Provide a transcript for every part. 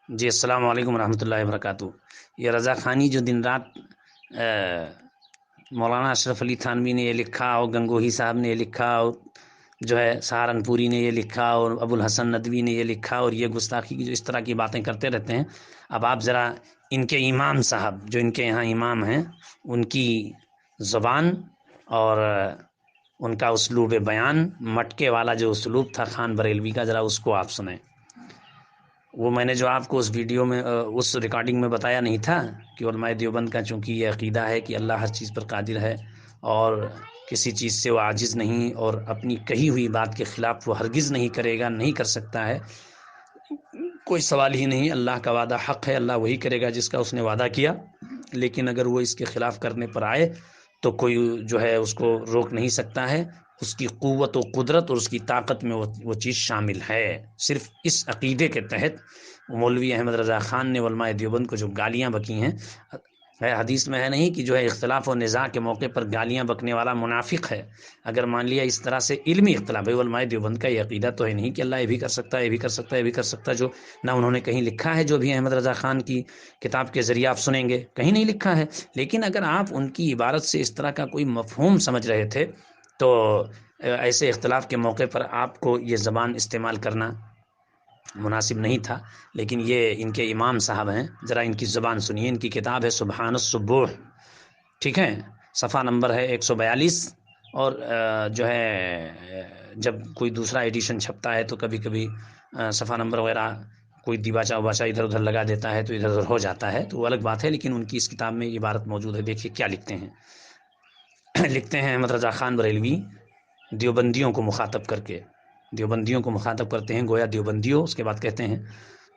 جی السلام علیکم ورحمۃ اللہ وبرکاتہ۔ یہ رضا خانی جو دن رات مولانا اشرف علی تھانوی نے یہ لکھا اور گنگوہی صاحب نے یہ لکھا اور جو ہے سہارنپوری نے یہ لکھا اور ابو الحسن ندوی نے یہ لکھا اور یہ گستاخی کی جو اس طرح کی باتیں کرتے رہتے ہیں، اب آپ ذرا ان کے امام صاحب جو ان کے یہاں امام ہیں ان کی زبان اور ان کا اسلوب بیان، مٹکے والا جو اسلوب تھا خان بریلوی کا، ذرا اس کو آپ سنیں۔ وہ میں نے جو آپ کو اس ویڈیو میں اس ریکارڈنگ میں بتایا نہیں تھا کہ علماء دیوبند کا چونکہ یہ عقیدہ ہے کہ اللہ ہر چیز پر قادر ہے اور کسی چیز سے وہ عاجز نہیں، اور اپنی کہی ہوئی بات کے خلاف وہ ہرگز نہیں کرے گا، نہیں کر سکتا ہے، کوئی سوال ہی نہیں۔ اللہ کا وعدہ حق ہے، اللہ وہی کرے گا جس کا اس نے وعدہ کیا، لیکن اگر وہ اس کے خلاف کرنے پر آئے تو کوئی جو ہے اس کو روک نہیں سکتا ہے۔ اس کی قوت و قدرت اور اس کی طاقت میں وہ چیز شامل ہے۔ صرف اس عقیدے کے تحت مولوی احمد رضا خان نے علماء دیوبند کو جو گالیاں بکی ہیں، حدیث میں ہے نہیں کہ جو ہے اختلاف و نزاع کے موقع پر گالیاں بکنے والا منافق ہے۔ اگر مان لیا اس طرح سے علمی اختلاف ہے، علماء دیوبند کا یہ عقیدہ تو ہے نہیں کہ اللہ یہ بھی کر سکتا ہے، یہ بھی کر سکتا ہے، یہ بھی کر سکتا ہے، جو نہ انہوں نے کہیں لکھا ہے، جو بھی احمد رضا خان کی کتاب کے ذریعے آپ سنیں گے کہیں نہیں لکھا ہے۔ لیکن اگر آپ ان کی عبارت سے اس طرح کا کوئی مفہوم سمجھ رہے تھے تو ایسے اختلاف کے موقع پر آپ کو یہ زبان استعمال کرنا مناسب نہیں تھا۔ لیکن یہ ان کے امام صاحب ہیں، ذرا ان کی زبان سنیے۔ ان کی کتاب ہے سبحان السبوح، ٹھیک ہے، صفحہ نمبر ہے 142، اور جو ہے جب کوئی دوسرا ایڈیشن چھپتا ہے تو کبھی کبھی صفحہ نمبر وغیرہ کوئی دیباچہ وباچہ ادھر ادھر لگا دیتا ہے تو ادھر ادھر ہو جاتا ہے، تو وہ الگ بات ہے، لیکن ان کی اس کتاب میں یہ عبارت موجود ہے۔ دیکھیے کیا لکھتے ہیں۔ لکھتے ہیں احمد رضا خان بریلوی دیوبندیوں کو مخاطب کر کے، دیوبندیوں کو مخاطب کرتے ہیں، گویا دیوبندیوں، اس کے بعد کہتے ہیں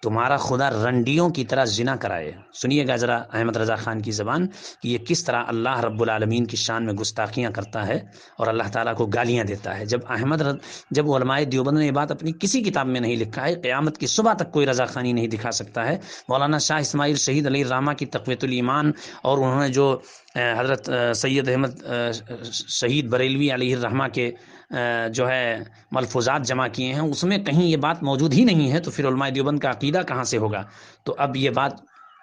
تمہارا خدا رنڈیوں کی طرح زنا کرائے۔ سنیے گا ذرا احمد رضا خان کی زبان کہ یہ کس طرح اللہ رب العالمین کی شان میں گستاخیاں کرتا ہے اور اللہ تعالیٰ کو گالیاں دیتا ہے۔ جب علماء دیوبند نے یہ بات اپنی کسی کتاب میں نہیں لکھا ہے، قیامت کی صبح تک کوئی رضا خانی نہیں دکھا سکتا ہے۔ مولانا شاہ اسماعیل شہید علیہ الرحمہ کی تقویۃ الایمان اور انہوں نے جو حضرت سید احمد شہید بریلوی علیہ الرحمہ کے جو ہے ملفوظات جمع کیے ہیں، اس میں کہیں یہ بات موجود ہی نہیں ہے، تو پھر علماء دیوبند کا عقیدہ کہاں سے ہوگا؟ تو اب یہ بات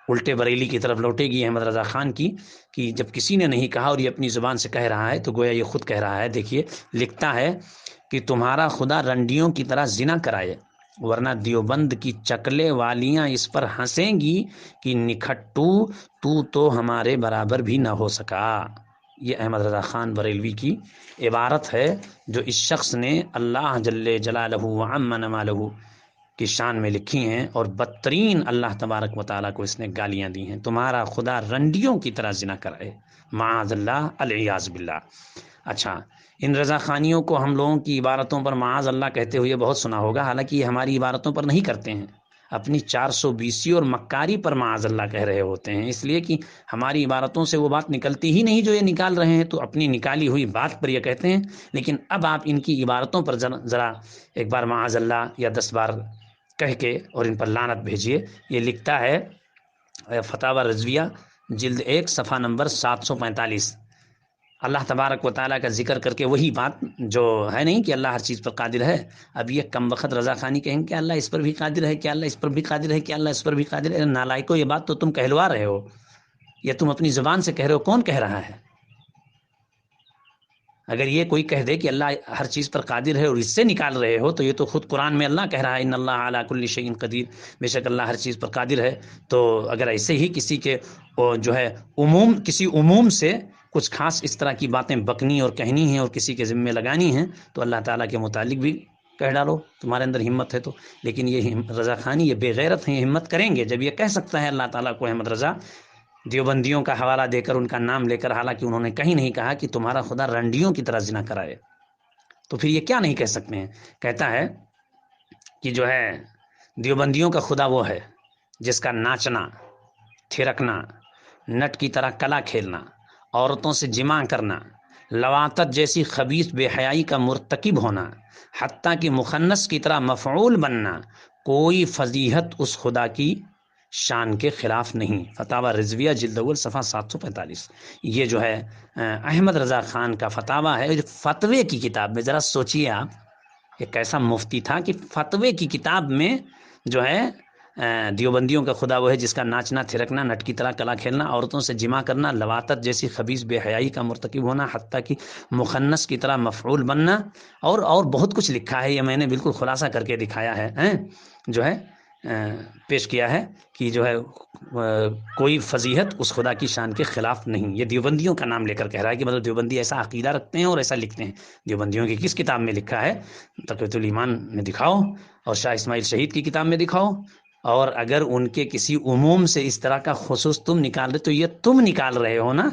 الٹے بریلی کی طرف لوٹے گی احمد رضا خان کی، کہ جب کسی نے نہیں کہا اور یہ اپنی زبان سے کہہ رہا ہے تو گویا یہ خود کہہ رہا ہے۔ دیکھیے لکھتا ہے کہ تمہارا خدا رنڈیوں کی طرح زنا کرائے، ورنہ دیوبند کی چکلے والیاں اس پر ہنسیں گی کہ نکھٹو تو ہمارے برابر بھی نہ ہو سکا۔ یہ احمد رضا خان بریلوی کی عبارت ہے جو اس شخص نے اللہ جل جلالہ وعم نمالہ کی شان میں لکھی ہیں، اور بدترین اللہ تبارک و تعالیٰ کو اس نے گالیاں دی ہیں۔ تمہارا خدا رنڈیوں کی طرح زنا کرائے، معاذ اللہ، العیاذ باللہ۔ اچھا، ان رضا خانیوں کو ہم لوگوں کی عبارتوں پر معاذ اللہ کہتے ہوئے بہت سنا ہوگا، حالانکہ یہ ہماری عبارتوں پر نہیں کرتے ہیں، اپنی 420 اور مکاری پر معاذ اللہ کہہ رہے ہوتے ہیں، اس لیے کہ ہماری عبارتوں سے وہ بات نکلتی ہی نہیں جو یہ نکال رہے ہیں، تو اپنی نکالی ہوئی بات پر یہ کہتے ہیں۔ لیکن اب آپ ان کی عبارتوں پر ذرا ایک بار معاذ اللہ یا 10 بار کہہ کے اور ان پر لعنت بھیجیے۔ یہ لکھتا ہے فتاوی رضویہ جلد 1 صفحہ نمبر 745، اللہ تبارک و تعالیٰ کا ذکر کر کے وہی بات جو ہے نہیں کہ اللہ ہر چیز پر قادر ہے۔ اب یہ کم وقت رضا خانی کہیں کہ اللہ اس پر بھی قادر ہے، کہ اللہ اس پر بھی قادر ہے، کہ اللہ اس پر بھی قادر ہے۔ نالائکو، یہ بات تو تم کہلوا رہے ہو، یہ تم اپنی زبان سے کہہ رہے ہو، کون کہہ رہا ہے؟ اگر یہ کوئی کہہ دے کہ اللہ ہر چیز پر قادر ہے اور اس سے نکال رہے ہو، تو یہ تو خود قرآن میں اللہ کہہ رہا ہے ان اللہ علی کل شیء قدیر، بے شک اللہ ہر چیز پر قادر ہے۔ تو اگر ایسے ہی کسی کے جو ہے کسی عموم سے کچھ خاص اس طرح کی باتیں بکنی اور کہنی ہیں اور کسی کے ذمے لگانی ہیں، تو اللہ تعالیٰ کے متعلق بھی کہہ ڈالو، تمہارے اندر ہمت ہے تو۔ لیکن یہ رضا خانی، یہ بے غیرت ہیں، ہمت کریں گے جب یہ کہہ سکتا ہے اللہ تعالیٰ کو احمد رضا، دیوبندیوں کا حوالہ دے کر، ان کا نام لے کر، حالانکہ انہوں نے کہیں نہیں کہا کہ تمہارا خدا رنڈیوں کی طرح زنا کرائے، تو پھر یہ کیا نہیں کہہ سکتے ہیں؟ کہتا ہے کہ جو ہے دیوبندیوں کا خدا وہ ہے جس کا ناچنا، تھرکنا، نٹ کی طرح کلا کھیلنا، عورتوں سے جماع کرنا، لواطت جیسی خبیث بے حیائی کا مرتکب ہونا، حتیٰ کہ مخنث کی طرح مفعول بننا، کوئی فضیحت اس خدا کی شان کے خلاف نہیں۔ فتاوی رضویہ جلد اول صفحہ 745۔ یہ جو ہے احمد رضا خان کا فتاوی ہے، فتوے کی کتاب میں، ذرا سوچیے آپ، یہ کیسا مفتی تھا کہ فتوے کی کتاب میں جو ہے دیوبندیوں کا خدا وہ ہے جس کا ناچنا تھرکنا نٹ کی طرح کلا کھیلنا عورتوں سے جمع کرنا لواطت جیسی خبیث بے حیائی کا مرتکب ہونا حتیٰ کہ مخنث کی طرح مفعول بننا اور بہت کچھ لکھا ہے. یہ میں نے بالکل خلاصہ کر کے دکھایا ہے جو ہے پیش کیا ہے کہ جو ہے کوئی فضیحت اس خدا کی شان کے خلاف نہیں. یہ دیوبندیوں کا نام لے کر کہہ رہا ہے کہ مطلب دیوبندی ایسا عقیدہ رکھتے ہیں اور ایسا لکھتے ہیں. دیوبندیوں کی کس کتاب میں لکھا ہے؟ تقویۃ الایمان میں دکھاؤ اور شاہ اسماعیل شہید کی کتاب میں دکھاؤ. اور اگر ان کے کسی عموم سے اس طرح کا خصوص تم نکال رہے تو یہ تم نکال رہے ہو نا.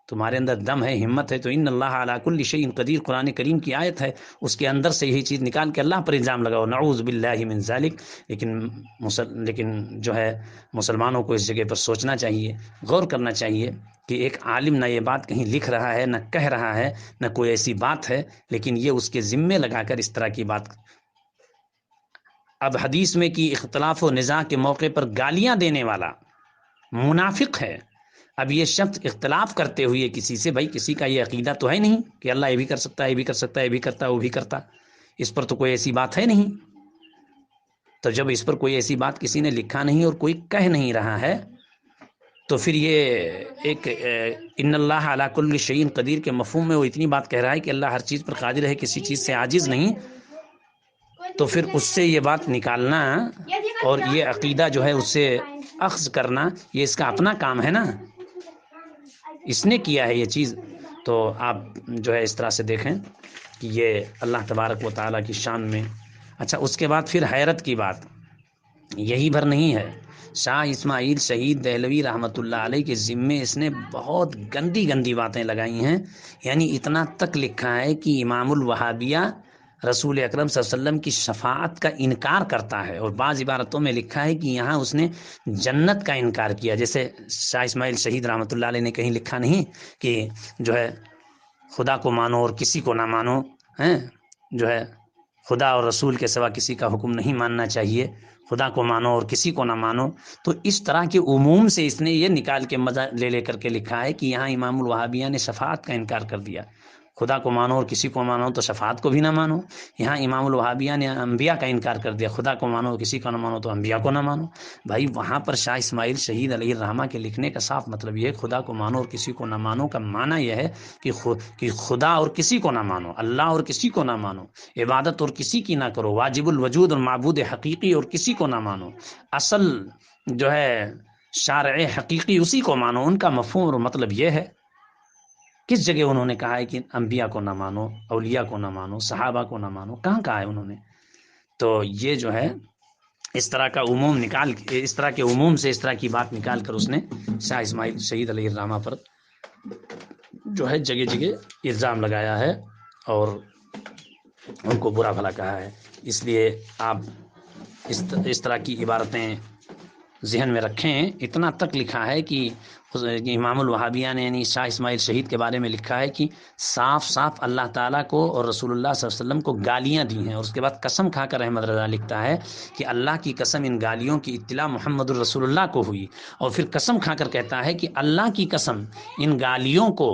تمہارے اندر دم ہے ہمت ہے تو ان اللہ علی کل شیء قدیر قرآن کریم کی آیت ہے اس کے اندر سے یہی چیز نکال کے اللہ پر الزام لگاؤ. نعوذ باللہ من ذالک. لیکن جو ہے مسلمانوں کو اس جگہ پر سوچنا چاہیے غور کرنا چاہیے کہ ایک عالم نہ یہ بات کہیں لکھ رہا ہے نہ کہہ رہا ہے نہ کوئی ایسی بات ہے لیکن یہ اس کے ذمے لگا کر اس طرح کی بات. اب حدیث میں کہ اختلاف و نزاع کے موقع پر گالیاں دینے والا منافق ہے. اب یہ شخص اختلاف کرتے ہوئے کسی سے بھائی کسی کا یہ عقیدہ تو ہے نہیں کہ اللہ یہ بھی کر سکتا ہے یہ بھی کر سکتا ہے یہ بھی کرتا ہے وہ بھی کرتا. اس پر تو کوئی ایسی بات ہے نہیں. تو جب اس پر کوئی ایسی بات کسی نے لکھا نہیں اور کوئی کہہ نہیں رہا ہے تو پھر یہ ایک ان اللہ علی کل شیء قدیر کے مفہوم میں وہ اتنی بات کہہ رہا ہے کہ اللہ ہر چیز پر قادر ہے کسی چیز سے عاجز نہیں. تو پھر اس سے یہ بات نکالنا اور یہ عقیدہ جو ہے اس سے اخذ کرنا یہ اس کا اپنا کام ہے نا. اس نے کیا ہے یہ چیز. تو آپ جو ہے اس طرح سے دیکھیں کہ یہ اللہ تبارک و تعالیٰ کی شان میں. اچھا اس کے بعد پھر حیرت کی بات یہی بھر نہیں ہے. شاہ اسماعیل شہید دہلوی رحمۃ اللہ علیہ کے ذمے اس نے بہت گندی گندی باتیں لگائی ہیں. یعنی اتنا تک لکھا ہے کہ امام الوہابیہ رسول اکرم صلی اللہ علیہ وسلم کی شفاعت کا انکار کرتا ہے. اور بعض عبارتوں میں لکھا ہے کہ یہاں اس نے جنت کا انکار کیا. جیسے شاہ اسماعیل شہید رحمۃ اللہ علیہ نے کہیں لکھا نہیں کہ جو ہے خدا کو مانو اور کسی کو نہ مانو جو ہے خدا اور رسول کے سوا کسی کا حکم نہیں ماننا چاہیے خدا کو مانو اور کسی کو نہ مانو. تو اس طرح کے عموم سے اس نے یہ نکال کے مزہ لے کر کے لکھا ہے کہ یہاں امام الوہابیہ نے شفاعت کا انکار کر دیا. خدا کو مانو اور کسی کو مانو تو شفاعت کو بھی نہ مانو. یہاں امام الوہابیہ نے انبیاء کا انکار کر دیا. خدا کو مانو کسی کو نہ مانو تو انبیاء کو نہ مانو. بھائی وہاں پر شاہ اسماعیل شہید علیہ الرحمہ کے لکھنے کا صاف مطلب یہ ہے خدا کو مانو اور کسی کو نہ مانو کا معنی یہ ہے کہ خدا اور کسی کو نہ مانو اللہ اور کسی کو نہ مانو عبادت اور کسی کی نہ کرو واجب الوجود اور معبود حقیقی اور کسی کو نہ مانو اصل جو ہے شارع حقیقی اسی کو مانو. ان کا مفہوم اور مطلب یہ ہے. کس جگہ انہوں نے کہا ہے کہ انبیاء کو نہ مانو اولیاء کو نہ مانو صحابہ کو نہ مانو؟ کہاں کہا ہے انہوں نے؟ تو یہ جو ہے اس طرح کا عموم نکال اس طرح کے عموم سے اس طرح کی بات نکال کر اس نے شاہ اسماعیل شہید علیہ الرحمہ پر جو ہے جگہ جگہ الزام لگایا ہے اور ان کو برا بھلا کہا ہے. اس لیے آپ اس طرح کی عبارتیں ذہن میں رکھیں. اتنا تک لکھا ہے کہ امام الوہابیہ نے یعنی شاہ اسماعیل شہید کے بارے میں لکھا ہے کہ صاف صاف اللہ تعالیٰ کو اور رسول اللہ صلی اللہ علیہ وسلم کو گالیاں دی ہیں. اور اس کے بعد قسم کھا کر احمد رضا لکھتا ہے کہ اللہ کی قسم ان گالیوں کی اطلاع محمد الرسول اللہ کو ہوئی. اور پھر قسم کھا کر کہتا ہے کہ اللہ کی قسم ان گالیوں کو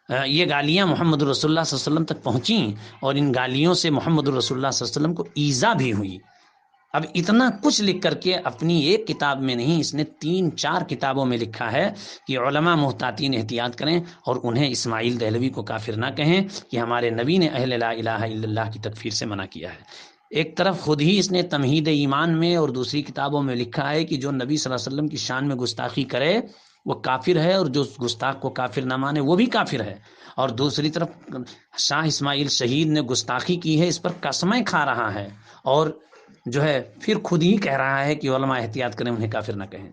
یہ گالیاں محمد الرسول اللہ صلی اللہ علیہ وسلم تک پہنچیں اور ان گالیوں سے محمد الرسول اللہ صلی اللہ علیہ وسلم کو ایذا بھی ہوئی. اب اتنا کچھ لکھ کر کے اپنی ایک کتاب میں نہیں اس نے 3-4 کتابوں میں لکھا ہے کہ علماء محتاطین احتیاط کریں اور انہیں اسماعیل دہلوی کو کافر نہ کہیں کہ ہمارے نبی نے اہل لا الہ الا اللہ کی تکفیر سے منع کیا ہے. ایک طرف خود ہی اس نے تمہید ایمان میں اور دوسری کتابوں میں لکھا ہے کہ جو نبی صلی اللہ علیہ وسلم کی شان میں گستاخی کرے وہ کافر ہے اور جو گستاخ کو کافر نہ مانے وہ بھی کافر ہے. اور دوسری طرف شاہ اسماعیل شہید نے گستاخی کی ہے اس پر قسمیں کھا رہا ہے اور جو ہے پھر خود ہی کہہ رہا ہے کہ علماء احتیاط کریں انہیں کافر نہ کہیں.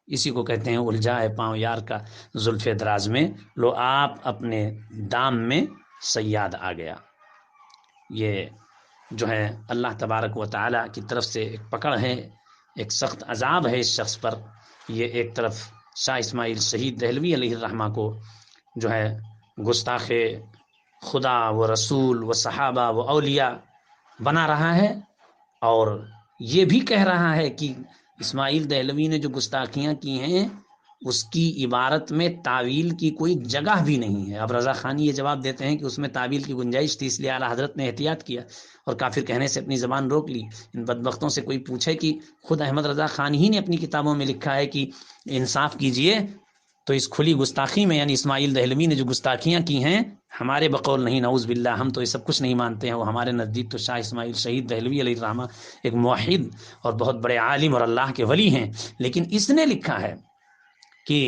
اسی کو کہتے ہیں الجھائے پاؤں یار کا زلف دراز میں لو آپ اپنے دام میں صیاد آ گیا. یہ جو ہے اللہ تبارک و تعالیٰ کی طرف سے ایک پکڑ ہے ایک سخت عذاب ہے اس شخص پر. یہ ایک طرف شاہ اسماعیل شہید دہلوی علیہ الرحمہ کو جو ہے گستاخ خدا و رسول و صحابہ و اولیاء بنا رہا ہے اور یہ بھی کہہ رہا ہے کہ اسماعیل دہلوی نے جو گستاخیاں کی ہیں اس کی عبارت میں تعویل کی کوئی جگہ بھی نہیں ہے۔ اب رضا خانی یہ جواب دیتے ہیں کہ اس میں تعویل کی گنجائش تھی، اس لیے اعلیٰ حضرت نے احتیاط کیا اور کافر کہنے سے اپنی زبان روک لی۔ ان بدبختوں سے کوئی پوچھے کہ خود احمد رضا خان ہی نے اپنی کتابوں میں لکھا ہے کہ انصاف کیجئے، تو اس کھلی گستاخی میں، یعنی اسماعیل دہلوی نے جو گستاخیاں کی ہیں ہمارے بقول نہیں، نعوذ باللہ، ہم تو یہ سب کچھ نہیں مانتے ہیں، وہ ہمارے نزدیک تو شاہ اسماعیل شہید دہلوی علیہ الرحمہ ایک موحد اور بہت بڑے عالم اور اللہ کے ولی ہیں، لیکن اس نے لکھا ہے کہ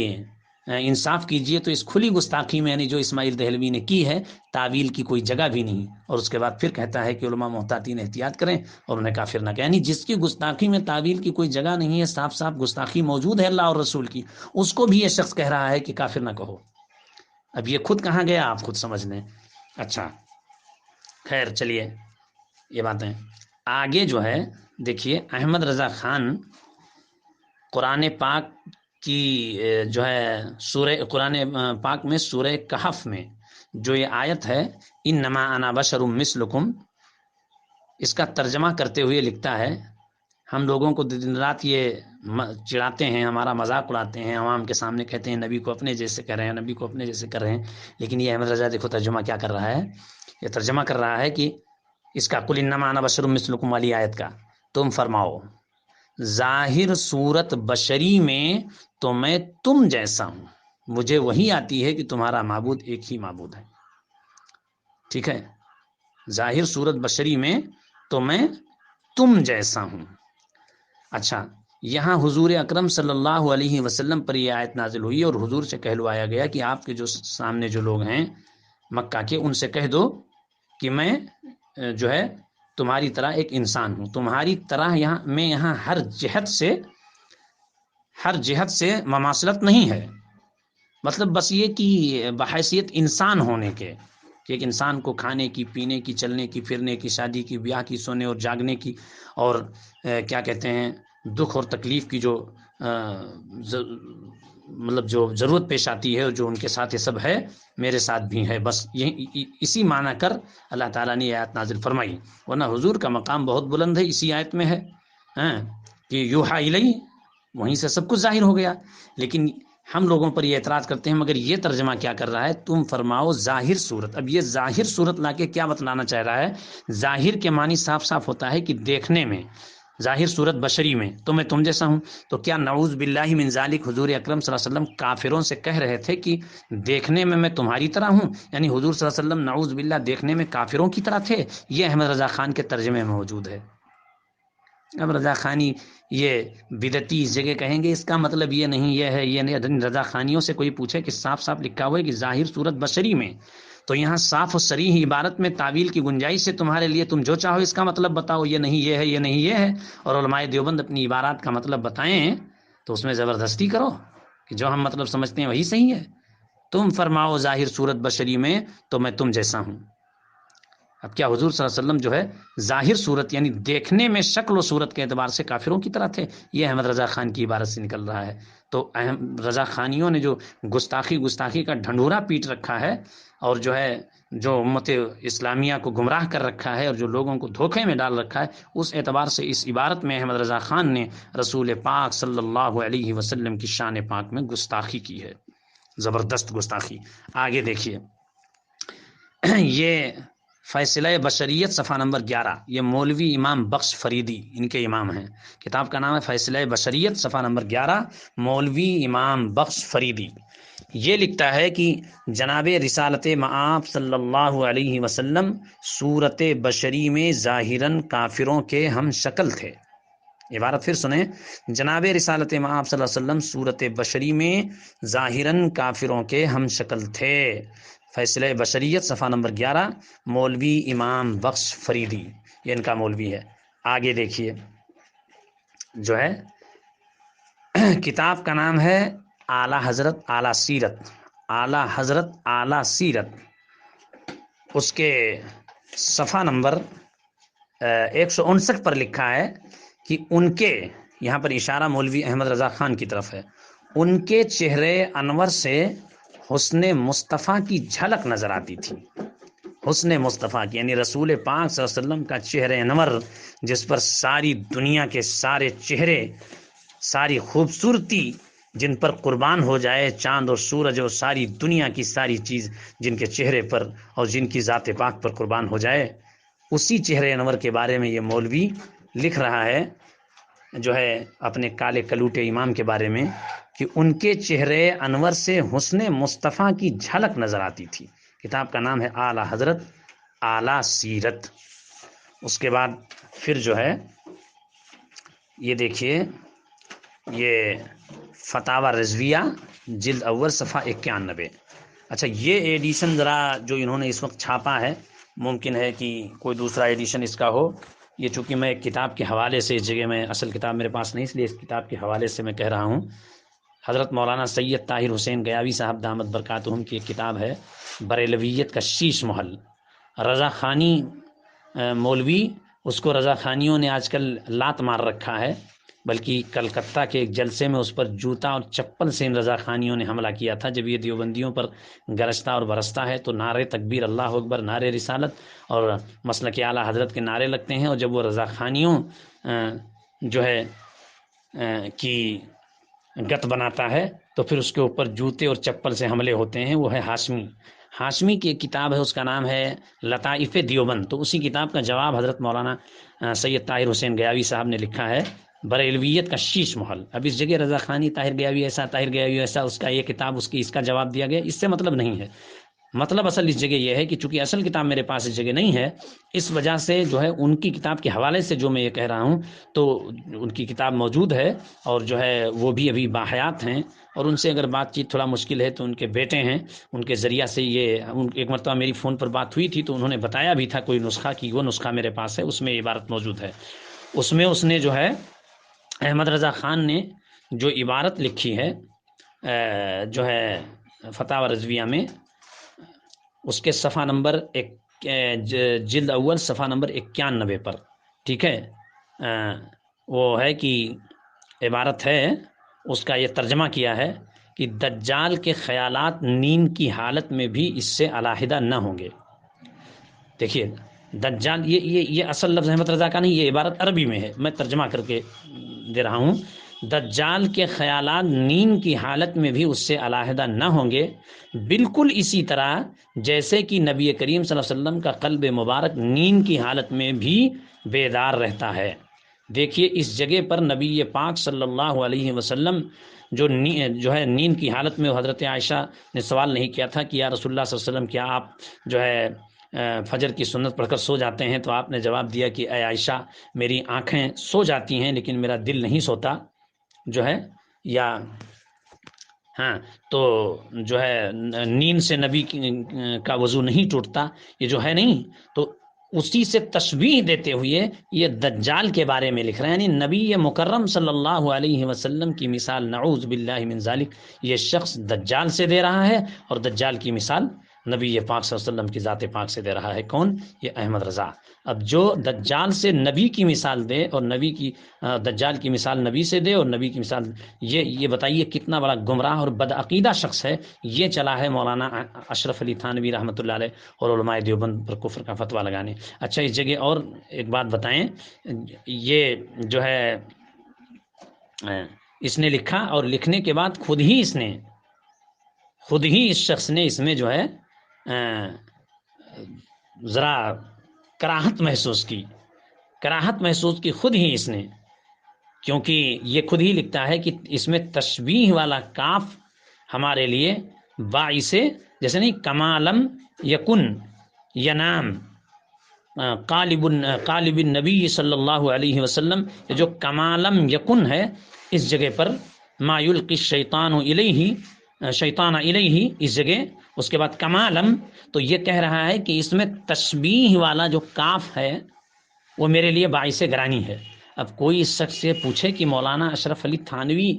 انصاف کیجئے، تو اس کھلی گستاخی میں یعنی جو اسماعیل دہلوی نے کی ہے تعویل کی کوئی جگہ بھی نہیں۔ اور اس کے بعد پھر کہتا ہے کہ علماء محتاطین احتیاط کریں اور انہیں کافر نہ کہیں، یعنی جس کی گستاخی میں تعویل کی کوئی جگہ نہیں ہے، صاف صاف گستاخی موجود ہے اللہ اور رسول کی، اس کو بھی یہ شخص کہہ رہا ہے کہ کافر نہ کہو۔ اب یہ خود کہاں گیا آپ خود سمجھ لیں۔ اچھا خیر چلیے یہ باتیں آگے جو ہے دیکھیے، احمد رضا خان قرآن پاک کی جو ہے سورہ قرآن پاک میں سورہ کہف میں جو یہ آیت ہے انما انا بشر مثلکم، اس کا ترجمہ کرتے ہوئے لکھتا ہے ہم لوگوں کو دن رات یہ چڑھاتے ہیں، ہمارا مذاق اڑاتے ہیں، عوام کے سامنے کہتے ہیں نبی کو اپنے جیسے کر رہے ہیں، نبی کو اپنے جیسے کر رہے ہیں، لیکن یہ احمد رضا دیکھو ترجمہ کیا کر رہا ہے، یہ ترجمہ کر رہا ہے کہ اس کا قل انما انا بشر مثلکم والی آیت کا تم فرماؤ ظاہر صورت بشری میں تو میں تم جیسا ہوں، مجھے وہی آتی ہے کہ تمہارا معبود ایک ہی معبود ہے، ٹھیک ہے، ظاہر صورت بشری میں تو میں تم جیسا ہوں۔ اچھا یہاں حضور اکرم صلی اللہ علیہ وسلم پر یہ آیت نازل ہوئی اور حضور سے کہلوایا گیا کہ آپ کے جو سامنے جو لوگ ہیں مکہ کے، ان سے کہہ دو کہ میں جو ہے تمہاری طرح ایک انسان ہوں، تمہاری طرح یہاں ہر جہت سے مماثلت نہیں ہے، مطلب بس یہ کہ بحیثیت انسان ہونے کے، کہ ایک انسان کو کھانے کی، پینے کی، چلنے کی، پھرنے کی، شادی کی، بیاہ کی، سونے اور جاگنے کی، اور کیا کہتے ہیں دکھ اور تکلیف کی جو مطلب جو ضرورت پیش آتی ہے اور جو ان کے ساتھ یہ سب ہے میرے ساتھ بھی ہے، بس یہ اسی معنی کر اللہ تعالیٰ نے یہ آیت نازل فرمائی، ورنہ حضور کا مقام بہت بلند ہے، اسی آیت میں ہے کہ یوحا الی، وہیں سے سب کچھ ظاہر ہو گیا، لیکن ہم لوگوں پر یہ اعتراض کرتے ہیں مگر یہ ترجمہ کیا کر رہا ہے تم فرماؤ ظاہر صورت۔ اب یہ ظاہر صورت لا کے کیا بتلانا چاہ رہا ہے، ظاہر کے معنی صاف صاف ہوتا ہے کہ دیکھنے میں، ظاہر صورت بشری میں تو میں تم جیسا ہوں، تو کیا نعوذ باللہ من ذالک حضور اکرم صلی اللہ علیہ وسلم کافروں سے کہہ رہے تھے کہ دیکھنے میں تمہاری طرح ہوں، یعنی حضور صلی اللہ علیہ وسلم نعوذ باللہ دیکھنے میں کافروں کی طرح تھے؟ یہ احمد رضا خان کے ترجمے میں موجود ہے۔ اب رضا خانی یہ بدعتی اس جگہ کہیں گے اس کا مطلب یہ نہیں، یہ ہے یہ نہیں، رضا خانیوں سے کوئی پوچھے کہ صاف صاف لکھا ہوا ہے کہ ظاہر صورت بشری میں، تو یہاں صاف و صریح عبارت میں تعویل کی گنجائش سے تمہارے لیے تم جو چاہو اس کا مطلب بتاؤ، یہ نہیں یہ ہے، یہ نہیں یہ ہے، اور علماء دیوبند اپنی عبارات کا مطلب بتائیں تو اس میں زبردستی کرو کہ جو ہم مطلب سمجھتے ہیں وہی صحیح ہے، تم فرماؤ ظاہر صورت بشری میں تو میں تم جیسا ہوں۔ اب کیا حضور صلی اللہ علیہ وسلم جو ہے ظاہر صورت یعنی دیکھنے میں شکل و صورت کے اعتبار سے کافروں کی طرح تھے؟ یہ احمد رضا خان کی عبارت سے نکل رہا ہے۔ تو رضا خانیوں نے جو گستاخی کا ڈھنڈورا پیٹ رکھا ہے اور جو ہے جو امت اسلامیہ کو گمراہ کر رکھا ہے اور جو لوگوں کو دھوکے میں ڈال رکھا ہے، اس اعتبار سے اس عبارت میں احمد رضا خان نے رسول پاک صلی اللہ علیہ وسلم کی شان پاک میں گستاخی کی ہے، زبردست گستاخی۔ آگے دیکھیے یہ فیصلہ بشریت صفحہ نمبر 11، یہ مولوی امام بخش فریدی ان کے امام ہیں، کتاب کا نام ہے فیصلہ بشریت صفحہ نمبر 11، مولوی امام بخش فریدی۔ یہ لکھتا ہے کہ جناب رسالت مآب صلی اللہ علیہ وسلم صورت بشری میں ظاہراً کافروں کے ہم شکل تھے۔ عبارت پھر سنیں، جناب رسالت مآب صلی اللہ علیہ وسلم صورت بشری میں ظاہراً کافروں کے ہم شکل تھے۔ فیصلہ بشریت صفحہ نمبر 11، مولوی امام بخش فریدی، یہ ان کا مولوی ہے۔ آگے دیکھیے جو ہے کتاب کا نام ہے اعلیٰ حضرت اعلیٰ سیرت، اعلیٰ حضرت اعلیٰ سیرت، اس کے صفحہ نمبر 159 پر لکھا ہے کہ ان کے، یہاں پر اشارہ مولوی احمد رضا خان کی طرف ہے، ان کے چہرے انور سے حسن مصطفیٰ کی جھلک نظر آتی تھی، حسن مصطفیٰ کی یعنی رسول پاک صلی اللہ علیہ وسلم کا چہرے انور جس پر ساری دنیا کے سارے چہرے، ساری خوبصورتی جن پر قربان ہو جائے چاند اور سورج اور ساری دنیا کی ساری چیز جن کے چہرے پر اور جن کی ذات پاک پر قربان ہو جائے، اسی چہرے انور کے بارے میں یہ مولوی لکھ رہا ہے جو ہے اپنے کالے کلوٹے امام کے بارے میں، کہ ان کے چہرے انور سے حسن مصطفیٰ کی جھلک نظر آتی تھی۔ کتاب کا نام ہے اعلی حضرت اعلی سیرت۔ اس کے بعد پھر جو ہے یہ دیکھیے، یہ فتاوی رضویہ جلد اول صفحہ 91۔ اچھا، یہ ایڈیشن ذرا جو انہوں نے اس وقت چھاپا ہے، ممکن ہے کہ کوئی دوسرا ایڈیشن اس کا ہو، یہ چونکہ میں ایک کتاب کے حوالے سے، اس جگہ میں اصل کتاب میرے پاس نہیں، اس لیے اس کتاب کے حوالے سے میں کہہ رہا ہوں۔ حضرت مولانا سید طاہر حسین گیاوی صاحب دامت برکاتہم کی ایک کتاب ہے بریلویت کا شیش محل۔ رضا خانی مولوی، اس کو رضا خانیوں نے آج کل لات مار رکھا ہے، بلکہ کلکتہ کے ایک جلسے میں اس پر جوتا اور چپل سے ان رضا خانیوں نے حملہ کیا تھا۔ جب یہ دیوبندیوں پر گرجتا اور برستا ہے تو نعرے تکبیر، اللہ اکبر، نعرے رسالت اور مسلک اعلیٰ حضرت کے نعرے لگتے ہیں، اور جب وہ رضا خانیوں جو ہے کی گت بناتا ہے تو پھر اس کے اوپر جوتے اور چپل سے حملے ہوتے ہیں۔ وہ ہے ہاشمی کی ایک کتاب ہے، اس کا نام ہے لطائف دیوبند۔ تو اسی کتاب کا جواب حضرت مولانا سید طاہر حسین گیاوی صاحب نے لکھا ہے بریلویت کا شیش محل۔ اب اس جگہ رضا خانی طاہر گیاوی ایسا، طاہر گیاوی ایسا، اس کا یہ کتاب، اس کا جواب دیا گیا، اس سے مطلب نہیں ہے۔ مطلب اصل اس جگہ یہ ہے کہ چونکہ اصل کتاب میرے پاس اس جگہ نہیں ہے، اس وجہ سے جو ہے ان کی کتاب کے حوالے سے جو میں یہ کہہ رہا ہوں، تو ان کی کتاب موجود ہے اور جو ہے وہ بھی ابھی باحیات ہیں، اور ان سے اگر بات چیت تھوڑا مشکل ہے تو ان کے بیٹے ہیں، ان کے ذریعہ سے یہ ایک مرتبہ میری فون پر بات ہوئی تھی تو انہوں نے بتایا بھی تھا کوئی نسخہ، کی وہ نسخہ میرے پاس ہے، اس میں عبارت موجود ہے۔ اس میں اس نے جو ہے احمد رضا خان نے جو عبارت لکھی ہے جو ہے فتاوی رضویہ میں، اس کے صفحہ نمبر جلد اول صفحہ نمبر 91 پر، ٹھیک ہے، وہ ہے کہ عبارت ہے، اس کا یہ ترجمہ کیا ہے کہ دجال کے خیالات نیند کی حالت میں بھی اس سے علیحدہ نہ ہوں گے۔ دیکھیے دجال، یہ اصل لفظ احمد رضا کا نہیں، یہ عبارت عربی میں ہے، میں ترجمہ کر کے دے رہا ہوں۔ دجال کے خیالات نیند کی حالت میں بھی اس سے علیحدہ نہ ہوں گے، بالکل اسی طرح جیسے کہ نبی کریم صلی اللہ علیہ وسلم کا قلب مبارک نیند کی حالت میں بھی بیدار رہتا ہے۔ دیکھیے اس جگہ پر نبی پاک صلی اللہ علیہ وسلم جو ہے نیند کی حالت میں، حضرت عائشہ نے سوال نہیں کیا تھا کہ یا رسول اللہ صلی اللہ علیہ وسلم کیا آپ جو ہے فجر کی سنت پڑھ کر سو جاتے ہیں؟ تو آپ نے جواب دیا کہ اے عائشہ، میری آنکھیں سو جاتی ہیں لیکن میرا دل نہیں سوتا جو ہے، یا ہاں تو جو ہے نیند سے نبی کا وضو نہیں ٹوٹتا، یہ جو ہے نہیں، تو اسی سے تشبیہ دیتے ہوئے یہ دجال کے بارے میں لکھ رہے ہیں، یعنی نبی مکرم صلی اللہ علیہ وسلم کی مثال، نعوذ باللہ من ذالک، یہ شخص دجال سے دے رہا ہے، اور دجال کی مثال نبی پاک صلی اللہ علیہ وسلم کی ذات پاک سے دے رہا ہے۔ کون؟ یہ احمد رضا۔ اب جو دجال سے نبی کی مثال دے اور نبی کی دجال کی مثال نبی سے دے اور نبی کی مثال، یہ بتائیے کتنا بڑا گمراہ اور بدعقیدہ شخص ہے۔ یہ چلا ہے مولانا اشرف علی تھانوی رحمۃ اللہ علیہ اور علماء دیوبند پر کفر کا فتویٰ لگانے۔ اچھا اس جگہ اور ایک بات بتائیں، یہ جو ہے اس نے لکھا، اور لکھنے کے بعد خود ہی اس شخص نے اس میں جو ہے ذرا کراہت محسوس کی خود ہی اس نے، کیونکہ یہ خود ہی لکھتا ہے کہ اس میں تشبیہ والا کاف ہمارے لیے باعث، جیسے نہیں کمالم یکن ینام قالب النبی صلی اللہ علیہ وسلم، جو کمالم یکن ہے اس جگہ پر ما یلقی شیطان الیہ اس جگہ، اس کے بعد کمالم، تو یہ کہہ رہا ہے کہ اس میں تشبیہ والا جو کاف ہے وہ میرے لیے باعث گرانی ہے۔ اب کوئی اس شخص سے پوچھے کہ مولانا اشرف علی تھانوی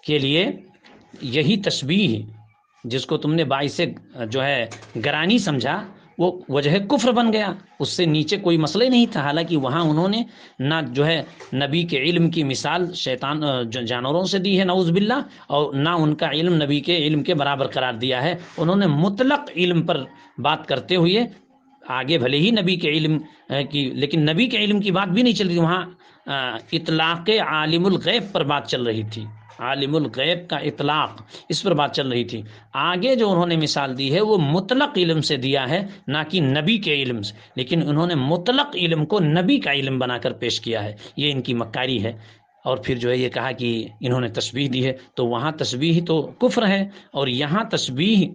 کے لیے یہی تشبیہ جس کو تم نے باعث جو ہے گرانی سمجھا، وہ وجہ کفر بن گیا، اس سے نیچے کوئی مسئلہ ہی نہیں تھا، حالانکہ وہاں انہوں نے نہ جو ہے نبی کے علم کی مثال شیطان جانوروں سے دی ہے نعوذ باللہ، اور نہ ان کا علم نبی کے علم کے برابر قرار دیا ہے۔ انہوں نے مطلق علم پر بات کرتے ہوئے، آگے بھلے ہی نبی کے علم کی، لیکن نبی کے علم کی بات بھی نہیں چل رہی، وہاں اطلاق عالم الغیب پر بات چل رہی تھی، عالم الغیب کا اطلاق، اس پر بات چل رہی تھی۔ آگے جو انہوں نے مثال دی ہے وہ مطلق علم سے دیا ہے، نہ کہ نبی کے علم سے، لیکن انہوں نے مطلق علم کو نبی کا علم بنا کر پیش کیا ہے، یہ ان کی مکاری ہے۔ اور پھر جو ہے یہ کہا کہ انہوں نے تشبیہ دی ہے، تو وہاں تشبیہ تو کفر ہے، اور یہاں تشبیہ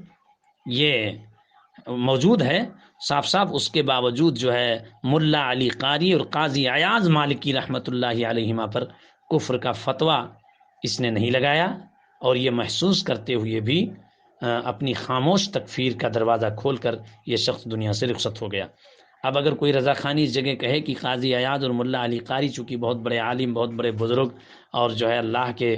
یہ موجود ہے صاف صاف، اس کے باوجود جو ہے ملا علی قاری اور قاضی ایاز مالکی رحمۃ اللہ علیہما پر کفر کا فتویٰ اس نے نہیں لگایا، اور یہ محسوس کرتے ہوئے بھی اپنی خاموش تکفیر کا دروازہ کھول کر یہ شخص دنیا سے رخصت ہو گیا۔ اب اگر کوئی رضا خانی اس جگہ کہے کہ قاضی ایاز اور ملا علی قاری چونکہ بہت بڑے عالم، بہت بڑے بزرگ اور جو ہے اللہ کے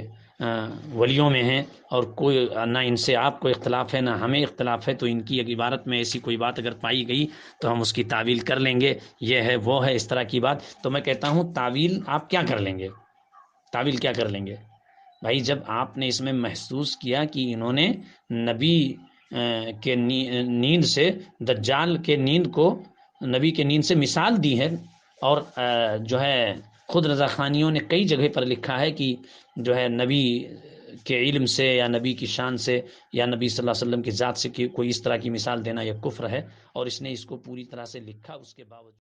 ولیوں میں ہیں، اور کوئی نہ ان سے آپ کو اختلاف ہے نہ ہمیں اختلاف ہے، تو ان کی ایک عبارت میں ایسی کوئی بات اگر پائی گئی تو ہم اس کی تعویل کر لیں گے، یہ ہے وہ ہے اس طرح کی بات۔ تو میں کہتا ہوں تعویل آپ کیا کر لیں گے؟ تعویل کیا کر لیں گے بھائی؟ جب آپ نے اس میں محسوس کیا کہ انہوں نے نبی کے نیند سے، دجال کے نیند کو نبی کے نیند سے مثال دی ہے، اور جو ہے خود رضا خانیوں نے کئی جگہ پر لکھا ہے کہ جو ہے نبی کے علم سے یا نبی کی شان سے یا نبی صلی اللہ علیہ وسلم کی ذات سے کوئی اس طرح کی مثال دینا یہ کفر ہے، اور اس نے اس کو پوری طرح سے لکھا، اس کے باوجود